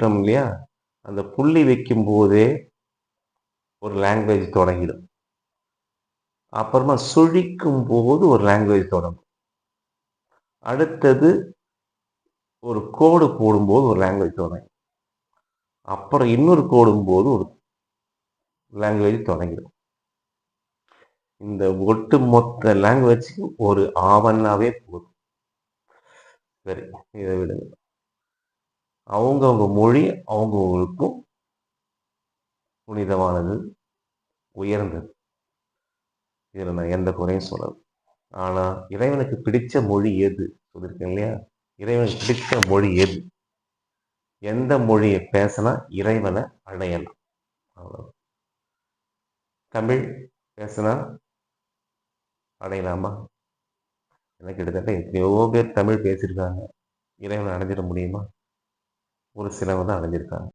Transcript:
வைக்கிறோம் இல்லையா? அந்த புள்ளி வைக்கும் போதே ஒரு லாங்குவேஜ் தொடங்கிடும். அப்புறமா சுழிக்கும் போது ஒரு லாங்குவேஜ் தொடங்கும். அடுத்தது ஒரு கோடு போடும்போது ஒரு லாங்குவேஜ் தொடங்கும். அப்புறம் இன்னொரு கோடும்போது ஒரு லாங்குவேஜ் தொடங்கிடும். இந்த ஒட்டு மொத்த லாங்குவேஜ்க்கு ஒரு ஆவண்ணாவே போதும். சரி, இதை விடுங்க. அவங்கவங்க மொழி அவங்கவுங்களுக்கும் புனிதமானது, உயர்ந்தது. இதில் நான் எந்த குறையும் சொல்லல. ஆனா இறைவனுக்கு பிடிச்ச மொழி எது? சொல்லியிருக்கேன் இல்லையா? இறைவனுக்கு பிடிச்ச மொழி எது? எந்த மொழியை பேசினா இறைவனை அடையலாம்? அவ்வளவு. தமிழ் பேசினா அடையலாமா? எனக்கு கிட்டத்தட்ட எத்தனையோ பேர் தமிழ் பேசியிருக்காங்க. இறைவனை அடைஞ்சிட முடியுமா? ஒரு சிலவங்க தான் அடைஞ்சிருக்காங்க.